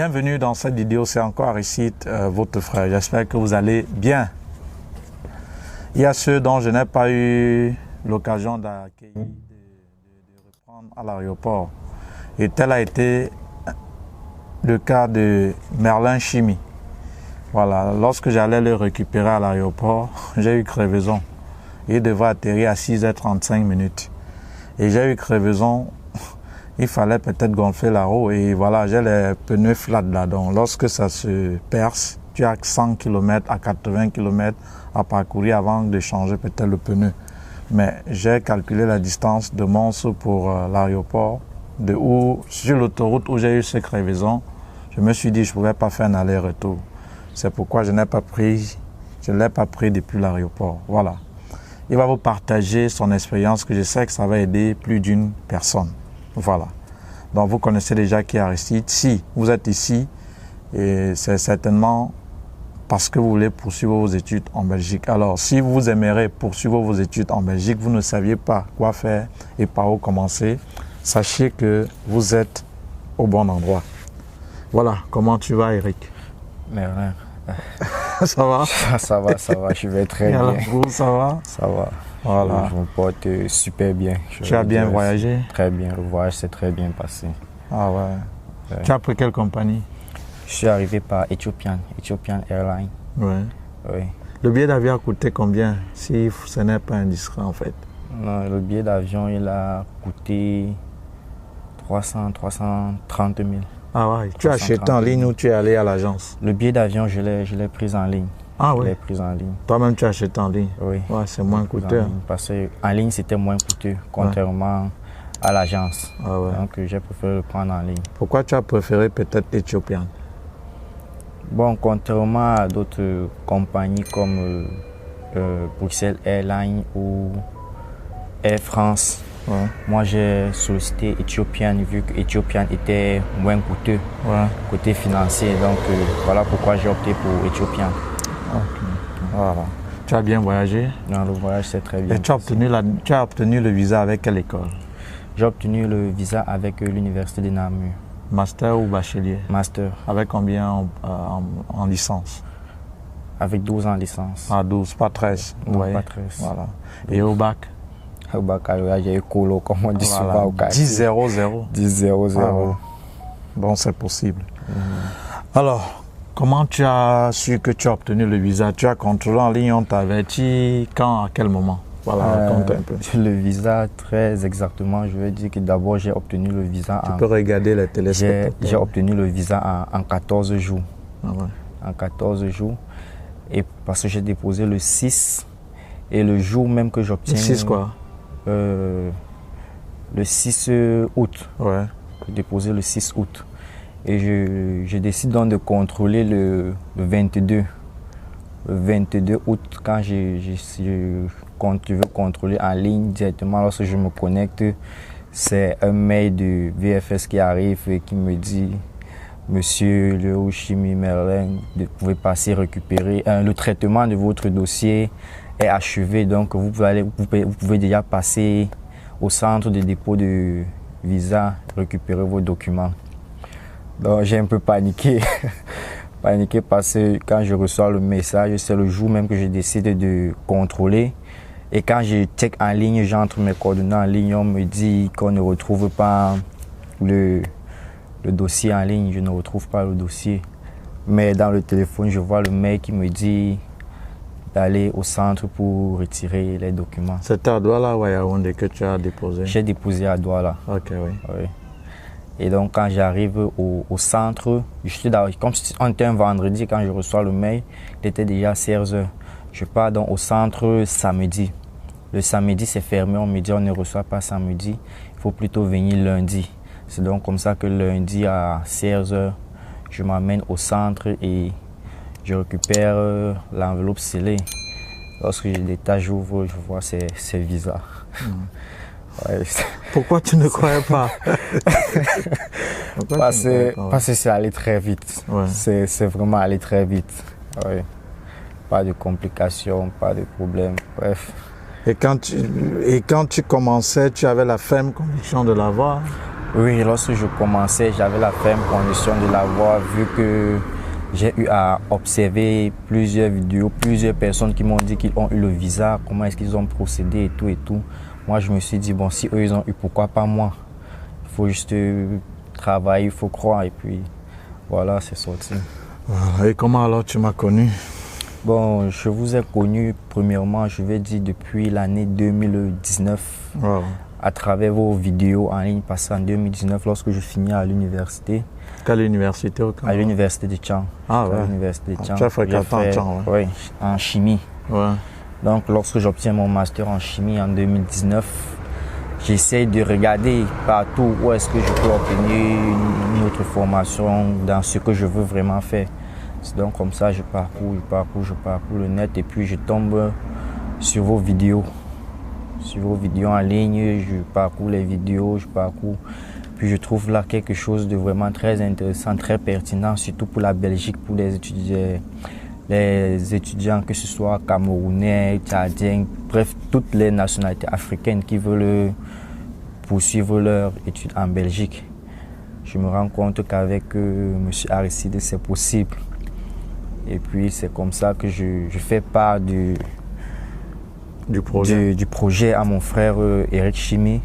Bienvenue dans cette vidéo, c'est encore Aristide, votre frère. J'espère que vous allez bien. Il y a ceux dont je n'ai pas eu l'occasion d'accueillir, de reprendre à l'aéroport. Et tel a été le cas de Merlin Chimi. Voilà, lorsque j'allais le récupérer à l'aéroport, j'ai eu crevaison. Il devait atterrir à 6h35 minutes. Et j'ai eu crevaison. Il fallait peut-être gonfler la roue et voilà, j'ai les pneus flats là. Donc lorsque ça se perce, tu as 100 km à 80 km à parcourir avant de changer peut-être le pneu. Mais j'ai calculé la distance de Mons pour l'aéroport, sur l'autoroute où j'ai eu ces crevaisons. Je me suis dit que je ne pouvais pas faire un aller-retour. C'est pourquoi je ne l'ai pas pris depuis l'aéroport. Voilà. Il va vous partager son expérience que je sais que ça va aider plus d'une personne. Voilà. Donc vous connaissez déjà qui est Aristide. Si vous êtes ici, c'est certainement parce que vous voulez poursuivre vos études en Belgique. Alors si vous aimeriez poursuivre vos études en Belgique, vous ne saviez pas quoi faire et par où commencer, sachez que vous êtes au bon endroit. Voilà. Comment tu vas, Eric? Merlin. Ça va? Ça va, je vais très bien. Ça va? Ça va. Voilà. Je me porte super bien. Tu as bien voyagé? Très bien, le voyage s'est très bien passé. Ah ouais. Tu as pris quelle compagnie? Je suis arrivé par Ethiopian Airlines. Ouais. Oui. Le billet d'avion a coûté combien, si ce n'est pas indiscret en fait? Non, le billet d'avion, il a coûté 330 000. Ah ouais. Tu as acheté en ligne ou tu es allé à l'agence? Le billet d'avion, je l'ai pris en ligne. Ah oui. Je l'ai pris en ligne. Toi-même, tu as acheté en ligne? Oui. Ouais, c'est moins coûteux. Parce qu'en ligne, c'était moins coûteux, contrairement à l'agence. Ah ouais. Donc, j'ai préféré le prendre en ligne. Pourquoi tu as préféré peut-être Ethiopian? Bon, contrairement à d'autres compagnies comme Bruxelles Airlines ou Air France, ouais. Moi j'ai sollicité Ethiopian vu que Ethiopian était moins coûteux côté financier. Donc, voilà pourquoi j'ai opté pour Ethiopian. Okay. Voilà. Tu as bien voyagé? Non, le voyage c'est très bien. Et tu as obtenu le visa avec quelle école? J'ai obtenu le visa avec l'université de Namur. Master ou bachelier? Master. Avec combien en licence? Avec 12 ans en licence. Ah, 12, pas 13? Non, ouais. pas 13. Voilà. Et au bac? Au baccalauréat, j'ai eu colo, comme on dit souvent au cas. 10-0-0? 10-0-0. Ah, ouais. Bon, c'est possible. Alors, comment tu as su que tu as obtenu le visa? Tu as contrôlé en ligne, on t'a averti quand, à quel moment? Voilà, raconte un peu. Le visa, très exactement, je veux dire que d'abord j'ai obtenu le visa Tu peux regarder les téléspectateurs. J'ai obtenu le visa en 14 jours. Ah ouais. En 14 jours. Et parce que j'ai déposé le 6. Et le jour même que j'obtiens... Le 6 quoi? Le 6 août. Ouais. J'ai déposé le 6 août. Et je décide donc de contrôler le 22. Le 22 août, quand je veux contrôler en ligne directement, lorsque je me connecte, c'est un mail de VFS qui arrive et qui me dit « Monsieur Léo Chimi Merlin, vous pouvez passer récupérer. Le traitement de votre dossier est achevé, donc vous pouvez déjà passer au centre de dépôt de visa, récupérer vos documents. » Donc j'ai un peu paniqué. Paniqué parce que quand je reçois le message, c'est le jour même que je décide de contrôler. Et quand je check en ligne, j'entre mes coordonnées en ligne, on me dit qu'on ne retrouve pas le dossier en ligne. Je ne retrouve pas le dossier. Mais dans le téléphone, je vois le mail qui me dit d'aller au centre pour retirer les documents. C'était à Douala ou à Yaoundé que tu as déposé? J'ai déposé à Douala. Ok, oui. Oui. Et donc, quand j'arrive au centre, comme si on était un vendredi, quand je reçois le mail, il était déjà 16 h. Je pars donc au centre samedi. Le samedi, c'est fermé. On me dit on ne reçoit pas samedi. Il faut plutôt venir lundi. C'est donc comme ça que lundi à 16 h, je m'amène au centre et je récupère l'enveloppe scellée. Lorsque je détache, j'ouvre, je vois ces visas. Ouais. Pourquoi tu ne croyais pas? Parce que c'est allé très vite. Ouais. C'est vraiment allé très vite. Ouais. Pas de complications, pas de problèmes, bref. Et quand tu commençais, tu avais la ferme conviction de l'avoir? Oui, lorsque je commençais, j'avais la ferme conviction de l'avoir vu que j'ai eu à observer plusieurs vidéos, plusieurs personnes qui m'ont dit qu'ils ont eu le visa, comment est-ce qu'ils ont procédé et tout et tout. Moi, je me suis dit, bon, si eux, ils ont eu, pourquoi pas moi? Il faut juste travailler, il faut croire et puis voilà, c'est sorti. Voilà. Et comment alors tu m'as connu? Bon, je vous ai connu premièrement, je vais dire depuis l'année 2019, Wow. à travers vos vidéos en ligne passées en 2019 lorsque je finis à l'université. Quelle université au Cameroun? À l'université de Tchang. Ah ouais. À l'université de Tchang. Tu as fréquenté en Tchang, ouais. Oui, en chimie. Ouais. Donc, lorsque j'obtiens mon master en chimie en 2019, j'essaie de regarder partout où est-ce que je peux obtenir une autre formation dans ce que je veux vraiment faire. C'est donc comme ça, je parcours le net et puis je tombe sur vos vidéos. Sur vos vidéos en ligne, je parcours les vidéos, puis je trouve là quelque chose de vraiment très intéressant, très pertinent, surtout pour la Belgique, pour les étudiants, que ce soit camerounais, tchadiens, bref, toutes les nationalités africaines qui veulent poursuivre leurs études en Belgique. Je me rends compte qu'avec M. Aristide, c'est possible. Et puis c'est comme ça que je fais part du projet à mon frère Eric Chimi,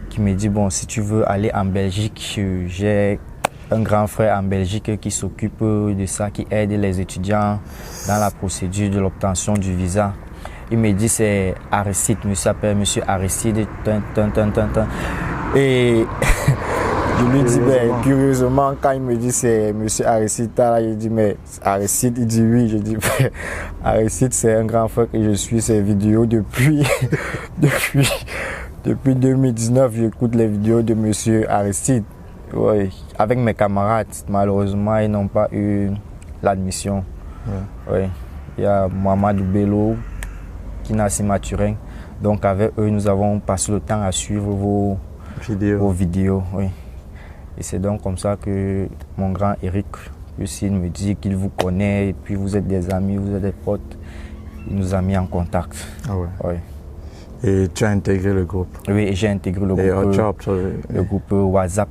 qui me dit, bon, si tu veux aller en Belgique, j'ai un grand frère en Belgique qui s'occupe de ça, qui aide les étudiants dans la procédure de l'obtention du visa. Il me dit, c'est Aristide, il s'appelle M. Aristide. Et je lui dis, ben, curieusement, quand il me dit c'est M. Aristide, il dit, mais Aristide, il dit oui. Je dis, ben, Aristide, c'est un grand frère que je suis ses vidéos depuis 2019. J'écoute les vidéos de M. Aristide. Ouais, avec mes camarades, malheureusement, ils n'ont pas eu l'admission. Ouais. Il y a Mohamed Bello, Kinassi Maturin. Donc, avec eux, nous avons passé le temps à suivre vos vidéos. Oui. Et c'est donc comme ça que mon grand Eric aussi me dit qu'il vous connaît, et puis vous êtes des amis, vous êtes des potes. Il nous a mis en contact. Ah ouais. Ouais. Et tu as intégré le groupe? Oui, j'ai intégré le groupe WhatsApp.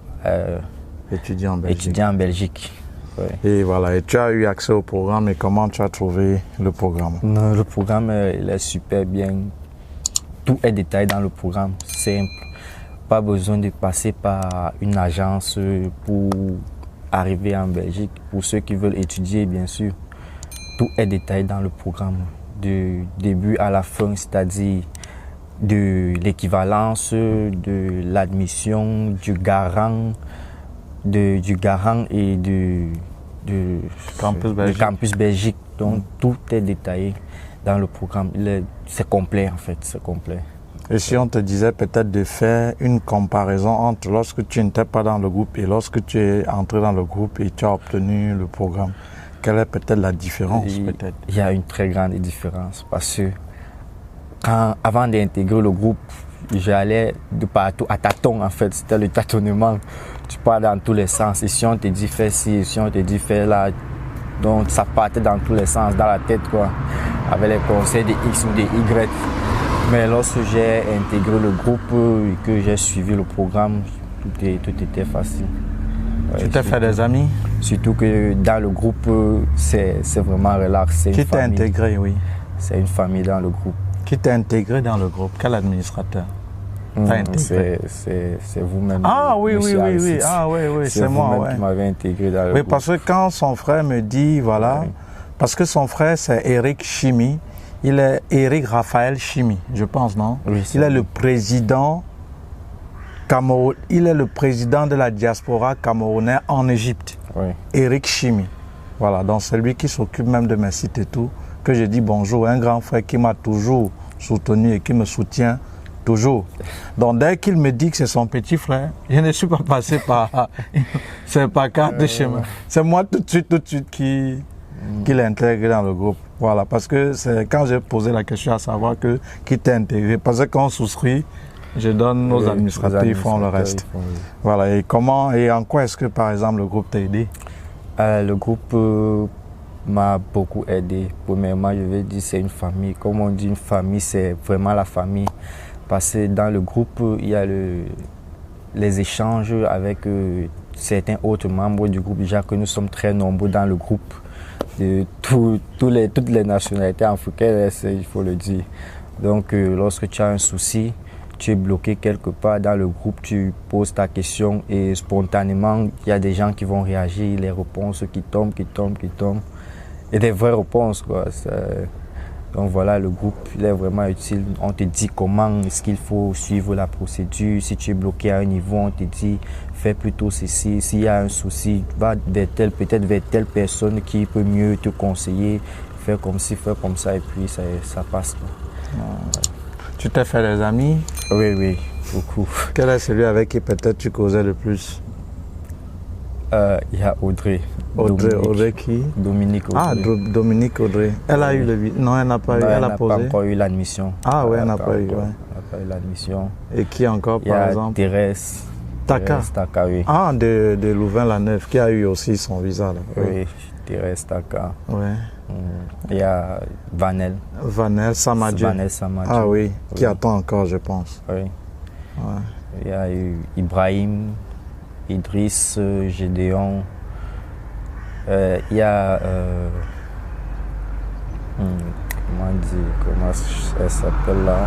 Étudiant en Belgique. Ouais. Et voilà, et tu as eu accès au programme, et comment tu as trouvé le programme? Non, le programme, il est super bien. Tout est détaillé dans le programme, simple. Pas besoin de passer par une agence pour arriver en Belgique. Pour ceux qui veulent étudier, bien sûr, tout est détaillé dans le programme, du début à la fin, c'est-à-dire de l'équivalence, de l'admission, du garant et du campus Belgique. Donc tout est détaillé dans le programme. C'est complet en fait, c'est complet. Et si on te disait peut-être de faire une comparaison entre lorsque tu n'étais pas dans le groupe et lorsque tu es entré dans le groupe et tu as obtenu le programme, quelle est peut-être la différence? Il y a une très grande différence parce que avant d'intégrer le groupe, j'allais de partout à tâtons en fait, c'était le tâtonnement. Tu pars dans tous les sens et si on te dit fais ci, si on te dit fais là, donc ça partait dans tous les sens, dans la tête quoi, avec les conseils de X ou de Y. Mais lorsque j'ai intégré le groupe et que j'ai suivi le programme, tout était facile. Tu t'es fait des amis? Surtout que dans le groupe, c'est vraiment relax. Qui t'a intégré, oui? C'est une famille dans le groupe. Qui t'a intégré dans le groupe? Quel administrateur? C'est vous-même. Ah oui. Ah oui, c'est moi. Qui m'avez intégré dans le groupe. Oui, parce que quand son frère me dit, voilà, parce que son frère c'est Eric Chimi, il est Eric Raphaël Chimi, je pense, non? Oui, il est le président de la diaspora camerounaise en Égypte. Oui. Eric Chimi. Voilà, donc c'est lui qui s'occupe même de mes sites et tout, que je dis bonjour, un grand frère qui m'a toujours soutenu et qui me soutient toujours. Donc dès qu'il me dit que c'est son petit frère, je ne suis pas passé par carte de chemin. C'est moi tout de suite qui l'intègre dans le groupe. Voilà, parce que c'est quand j'ai posé la question à savoir qui t'est intégré, parce que quand on souscrit, je donne nos administrateurs, ils font le reste. Voilà, et en quoi est-ce que par exemple le groupe t'a aidé? Le groupe m'a beaucoup aidé. Premièrement, je vais dire c'est une famille. Comme on dit, une famille, c'est vraiment la famille. Parce que dans le groupe, il y a les échanges avec certains autres membres du groupe, déjà que nous sommes très nombreux dans le groupe, de toutes les nationalités africaines, il faut le dire. Donc lorsque tu as un souci, tu es bloqué quelque part dans le groupe, tu poses ta question et spontanément, il y a des gens qui vont réagir, les réponses qui tombent. Et des vraies réponses, quoi. Donc voilà, le groupe il est vraiment utile. On te dit comment est-ce qu'il faut suivre la procédure. Si tu es bloqué à un niveau, on te dit fais plutôt ceci. S'il y a un souci, va peut-être vers telle personne qui peut mieux te conseiller. Fais comme ci, fais comme ça et puis ça passe, quoi. Tu t'es fait des amis? Oui, beaucoup. Quel est celui avec qui peut-être tu causais le plus? Il y a Audrey. Audrey qui? Dominique Audrey. Ah, Dominique Audrey. Elle a eu le visa? Non, elle n'a pas eu. Non, Elle elle a n'a posé? pas encore eu l'admission. Ah oui, elle n'a pas eu. Elle n'a pas eu l'admission. Et qui encore, Il y par a exemple? Thérèse. Taka. Thérèse Taka, oui. Ah, de Louvain-la-Neuve, qui a eu aussi son visa. Là. Oui, Thérèse Taka. Ouais. Il y a Vanel. Vanel Samadji. Vanel Samadji. Ah oui, qui attend encore, je pense. Oui. Ouais. Il y a eu Ibrahim, Idriss, Gédéon. Il y a... comment elle s'appelle là?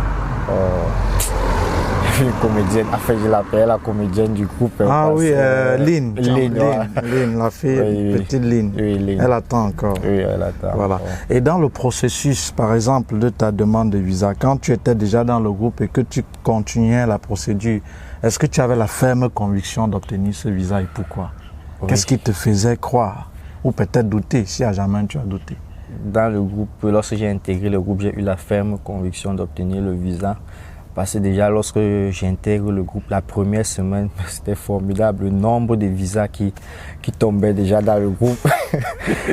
Une comédienne, enfin je l'appelle la comédienne du groupe. Ah oui, Lynn, Lynn, la fille, oui, petite Lynn. Oui, Lynn. Elle attend encore. Oui, elle attend. Voilà. Encore. Et dans le processus, par exemple, de ta demande de visa, quand tu étais déjà dans le groupe et que tu continuais la procédure, est-ce que tu avais la ferme conviction d'obtenir ce visa et pourquoi? Oui. Qu'est-ce qui te faisait croire? Ou peut-être douter, si à jamais tu as douté? Dans le groupe, lorsque j'ai intégré le groupe, j'ai eu la ferme conviction d'obtenir le visa. Parce que déjà, lorsque j'intègre le groupe, la première semaine, c'était formidable. Le nombre de visas qui tombaient déjà dans le groupe.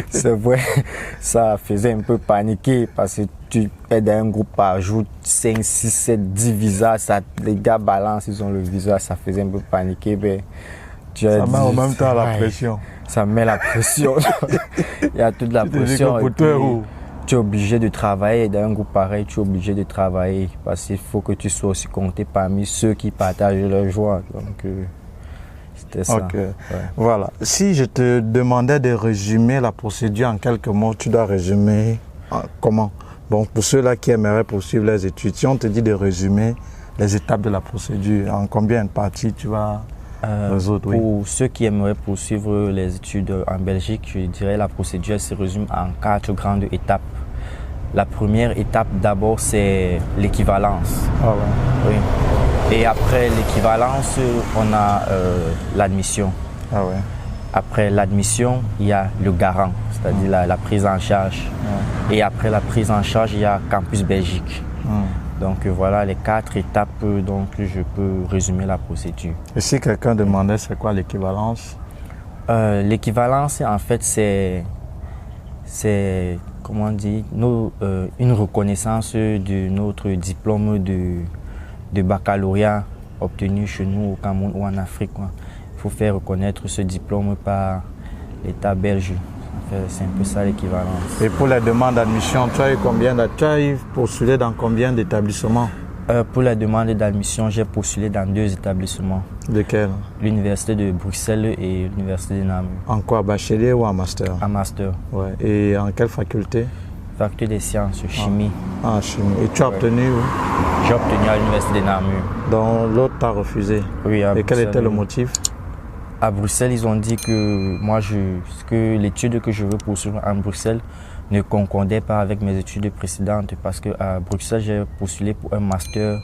C'est vrai, ça faisait un peu paniquer parce que tu es dans un groupe par jour, 5, 6, 7, 10 visas. Les gars balancent, ils ont le visa, ça faisait un peu paniquer. Mais ça met en même temps la pression. Ça met la pression. Il y a toute la pression. Tu es obligé de travailler dans un groupe pareil, tu es obligé de travailler parce qu'il faut que tu sois aussi compté parmi ceux qui partagent leur joie. Donc, c'était ça. Okay. Ouais. Voilà. Si je te demandais de résumer la procédure en quelques mots, tu dois résumer comment? Bon, pour ceux-là qui aimeraient poursuivre les études, si on te dit de résumer les étapes de la procédure, en combien de parties tu vas résoudre? Pour ceux qui aimeraient poursuivre les études en Belgique, je dirais la procédure se résume en 4 grandes étapes. La première étape, d'abord, c'est l'équivalence. Ah ouais. Oui. Et après l'équivalence, on a l'admission. Ah ouais. Après l'admission, il y a le garant, c'est-à-dire la prise en charge. Et après la prise en charge, il y a Campus Belgique. Donc voilà les 4 étapes dont je peux résumer la procédure. Et si quelqu'un demandait c'est quoi l'équivalence? L'équivalence, en fait, c'est comment on dit, une reconnaissance de notre diplôme de baccalauréat obtenu chez nous au Cameroun ou en Afrique. Il faut faire reconnaître ce diplôme par l'État belge. C'est un peu ça l'équivalence. Et pour la demande d'admission, tu as eu combien? Tu as postulé dans combien d'établissements? Pour la demande d'admission, j'ai postulé dans 2 établissements. Lesquels? L'Université de Bruxelles et l'Université de Namur. En quoi? Bachelier ou en master? En master. Ouais. Et en quelle faculté? Faculté des sciences, chimie. Ah, chimie. Et tu as obtenu où? J'ai obtenu à l'Université de Namur. Donc l'autre t'a refusé? Oui, à Et quel était le motif? À Bruxelles, ils ont dit que moi, que l'étude que je veux poursuivre en Bruxelles ne concordait pas avec mes études précédentes parce qu'à Bruxelles, j'ai postulé pour un master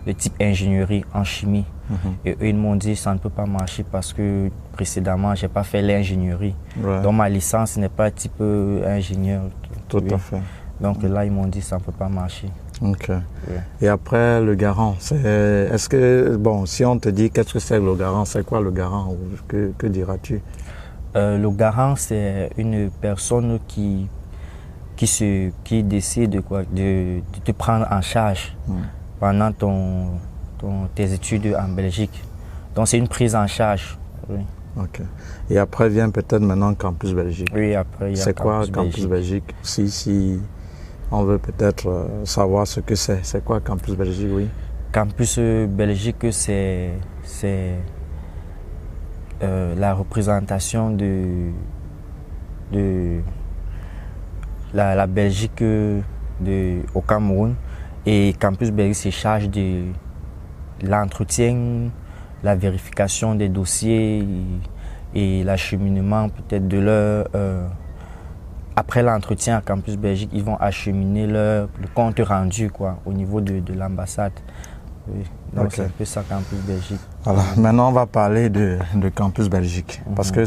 de type ingénierie en chimie. Et eux, ils m'ont dit que ça ne peut pas marcher parce que précédemment, je n'ai pas fait l'ingénierie. Ouais. Donc ma licence n'est pas type ingénieur. Tout à fait. Donc là, ils m'ont dit que ça ne peut pas marcher. Ok. Ouais. Et après, le garant, est-ce que, bon, si on te dit qu'est-ce que c'est le garant, c'est quoi le garant? Que diras-tu? Le garant, c'est une personne qui décide de te prendre en charge pendant tes études en Belgique. Donc c'est une prise en charge. Oui. Ok. Et après vient peut-être maintenant Campus Belgique. Oui, après il y a c'est quoi Campus Belgique? Si on veut peut-être savoir ce que c'est. C'est quoi Campus Belgique, oui? Campus Belgique, c'est la représentation de la Belgique au Cameroun. Et Campus Belgique se charge de l'entretien, la vérification des dossiers et l'acheminement peut-être de leur... après l'entretien à Campus Belgique, ils vont acheminer le compte rendu au niveau de l'ambassade. Oui. Donc Okay. c'est un peu ça Campus Belgique. Voilà. Maintenant on va parler de Campus Belgique parce que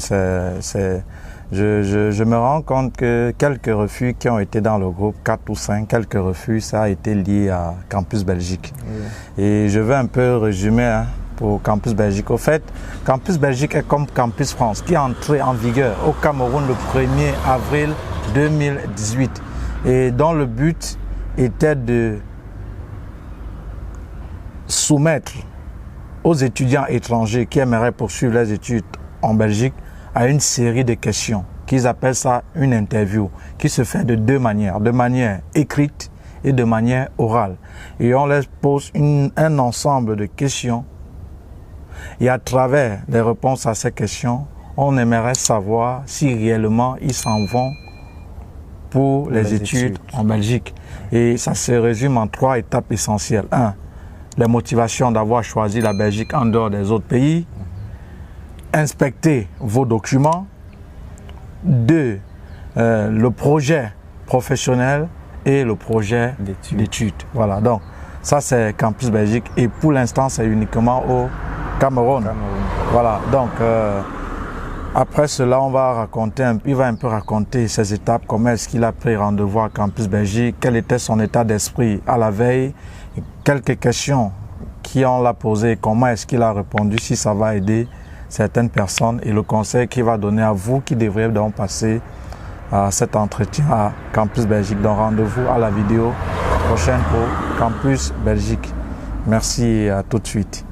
je me rends compte que quelques refus qui ont été dans le groupe, 4 ou 5, quelques refus, ça a été lié à Campus Belgique. Oui. Et je vais un peu résumer pour Campus Belgique. Au fait, Campus Belgique est comme Campus France qui est entré en vigueur au Cameroun le 1er avril 2018 et dont le but était de soumettre aux étudiants étrangers qui aimeraient poursuivre les études en Belgique à une série de questions qu'ils appellent ça une interview qui se fait de deux manières, de manière écrite et de manière orale. Et on leur pose un ensemble de questions et à travers les réponses à ces questions, on aimerait savoir si réellement ils s'en vont pour les études en Belgique. Et ça se résume en 3 étapes essentielles. 1. Les motivations d'avoir choisi la Belgique en dehors des autres pays. Inspecter vos documents. 2. Le projet professionnel et le projet d'études. Voilà, donc ça c'est Campus Belgique et pour l'instant c'est uniquement au Cameroun. Voilà, donc après cela on va raconter, il va un peu raconter ses étapes, comment est-ce qu'il a pris rendez-vous à Campus Belgique, quel était son état d'esprit à la veille, quelques questions qui on l'a posées, comment est-ce qu'il a répondu, si ça va aider certaines personnes et le conseil qu'il va donner à vous qui devriez donc passer à cet entretien à Campus Belgique. Donc rendez-vous à la vidéo prochaine pour Campus Belgique. Merci, à tout de suite.